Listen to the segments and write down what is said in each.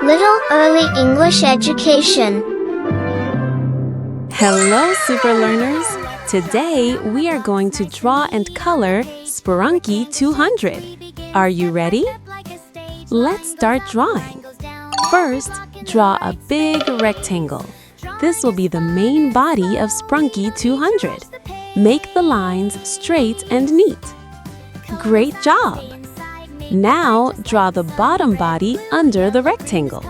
Little Early English Education. Hello, super learners! Today we are going to draw and color Sprunki 200. Are you ready? Let's start drawing. First, draw a big rectangle. This will be the main body of Sprunki 200. Make the lines straight and neat. Great job! Now, draw the bottom body under the rectangle.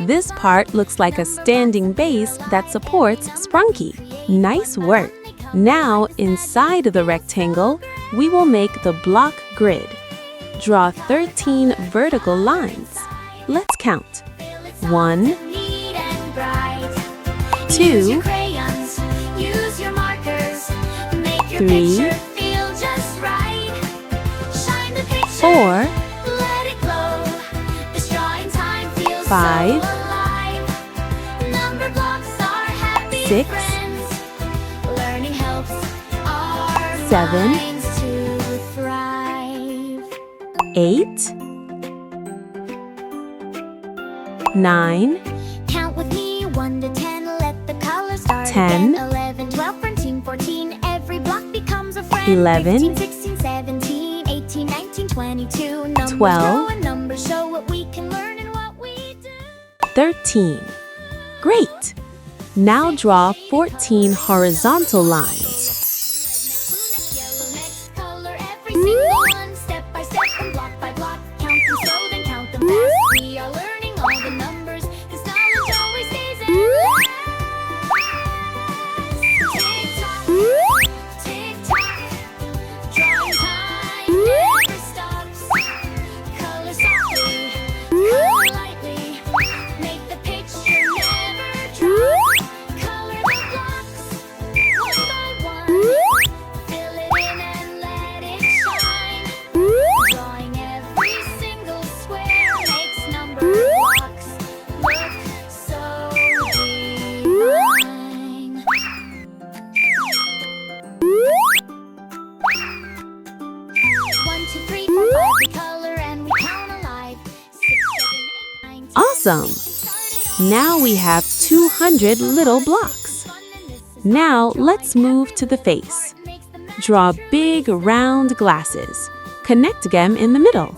This part looks like a standing base that supports Sprunki. Nice work! Now, inside the rectangle, we will make the block grid. Draw 13 vertical lines. Let's count. 1, 2, 3, 4, 5, 6, 7, 8, 9, Count with me, 1 to 10, let the colors start 10, again. 11, 12, 13, 14, every block becomes a friend. 11, 15, 16, 17, 18, 19, 22, numbers 12, grow and numbers show what we can learn and what we do. 13. Great! Now draw 14 horizontal lines. Next color, every single one, step by step and block by block. Count them slow, then count them fast. We are learning all the numbers, 'cause knowledge always stays at last. Tick-tock, tick-tock, drawing time never stops. Color softly, color lightly, make the picture never drop. Color the blocks, one by one, fill it in and let it shine. Drawing every single square makes number blocks look so divine. 1, 2, 3, 4, 5, we color and we count alive. 6, 7, 8, 9, 10. Awesome! Now we have 200 little blocks. Now let's move to the face. Draw big round glasses. Connect them in the middle.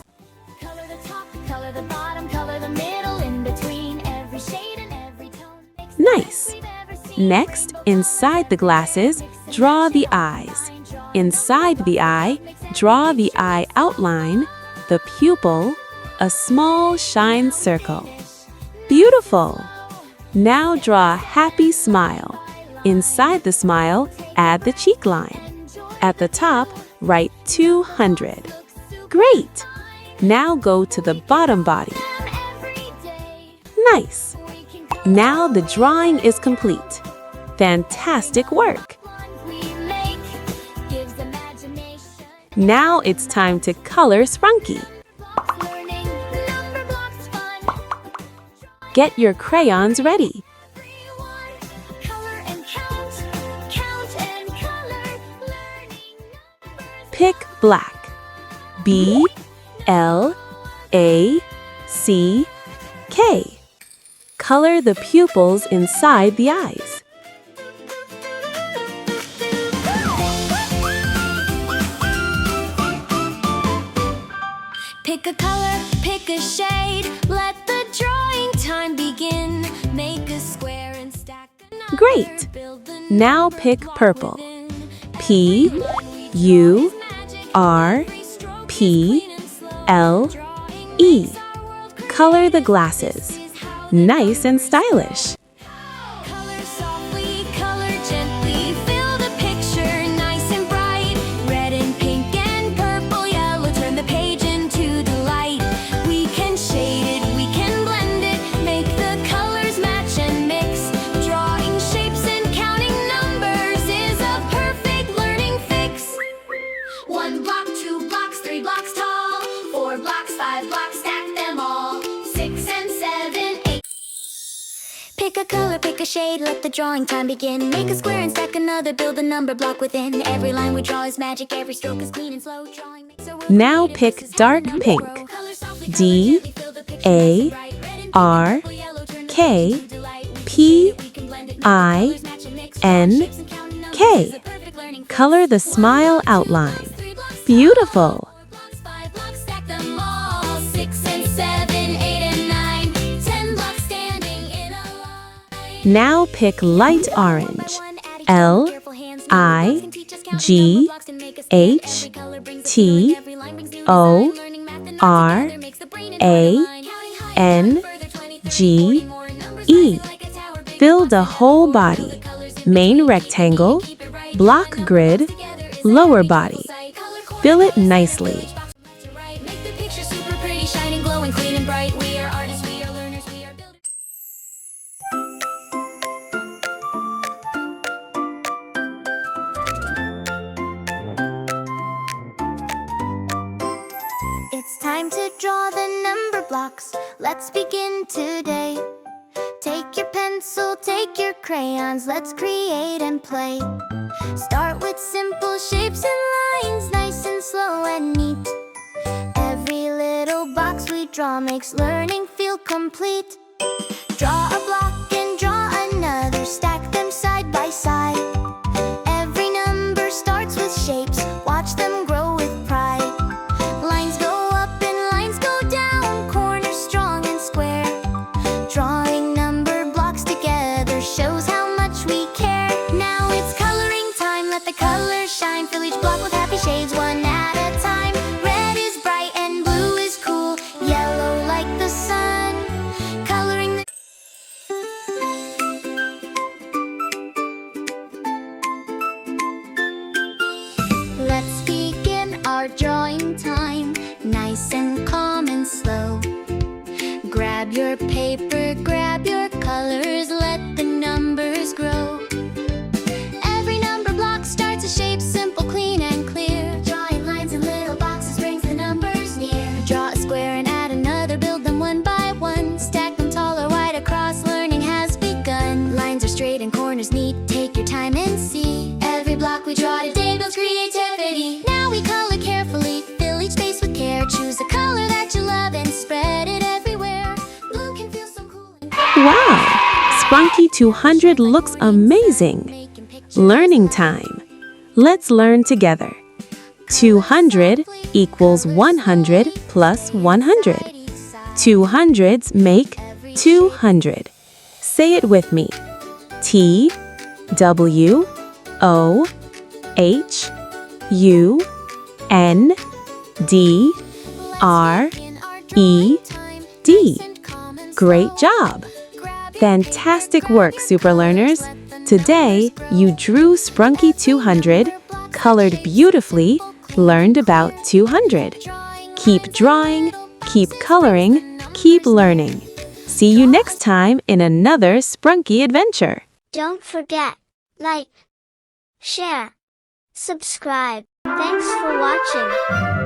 Color the top, color the bottom, color the middle, in between every shade and every tone. Makes the Nice! best we've ever seen. Next, inside the glasses, draw the eyes. Inside the eye, draw the eye outline, the pupil, a small shine circle. Beautiful! Now draw a happy smile. Inside the smile, add the cheek line. At the top, write 200. Great! Now go to the bottom body. Nice! Now the drawing is complete. Fantastic work! Now it's time to color Sprunki. Get your crayons ready. Pick black. B, L, A, C, K. Color the pupils inside the eyes. Pick a color, pick a shade, let the drawing time begin. Make a square and stack a number. Great! Build the Now number pick block purple. within. P, U, R, P, L, E. Color the glasses. Nice and stylish. Color softly, color gently, fill the picture nice and bright. Red and pink and purple, yellow, turn the page into delight. We can shade it, we can blend it, make the colors match and mix. Drawing shapes and counting numbers is a perfect learning fix. 1 block, 2 blocks, 3 blocks tall, 4 blocks, 5 blocks, stack them all. 6 and 7, 8. Pick a color, pick a shade, let the drawing time begin. Make a square and stack another, build a number block within. Every line we draw is magic, every stroke is clean and slow. Drawing makes a world Now created, pick so dark number pink. grow. Color softly, D, color gently, fill the picture A, nice and bright. Red and R K P I N K. Color the smile outline. Beautiful! Now pick light orange. L I G H T O R A N G E. Fill the whole body. Main rectangle, block grid, lower body. Fill it nicely. Make the picture super pretty, shining, glowing, clean and bright. We are artists, we are learners, we are builders. It's time to draw the number blocks. Let's begin today. Take your pencil, take your crayons, let's create and play. Start with simple shapes and lines, nice and slow and neat. Every little box we draw makes learning feel complete. Draw a block and draw another, stack them side by side. Every number starts with shapes, watch them grow with pride. Lines go up and lines go down, corners strong and square. Drawing number blocks together shows how much we care. Now it's coloring time, let the colors shine. Fill each block with happy shades, one at a time. Red is bright and blue is cool, yellow like the sun. Coloring the Let's begin our drawing time, nice and calm and slow. Grab your paper, grab your colors, let the numbers grow. Every number block starts a shape, simple, clean and clear. Drawing lines in little boxes brings the numbers near. Draw a square and add another, build them one by one. Stack them tall or wide across, learning has begun. Lines are straight and corners neat, take your time and see. Every block we draw today builds creativity. Now we color carefully, fill each space with care. Choose a color that you love and spread it everywhere. Blue can feel so cool and Wow! Sprunki 200 looks amazing! Learning time. Let's learn together. 200 equals 100 plus 100. 200s make 200. Say it with me. T W O H U N D R E D. Great job! Fantastic work, super learners! Today, you drew Sprunki 200, colored beautifully, learned about 200. Keep drawing, keep coloring, keep learning. See you next time in another Sprunki adventure. Don't forget, like, share, subscribe. Thanks for watching.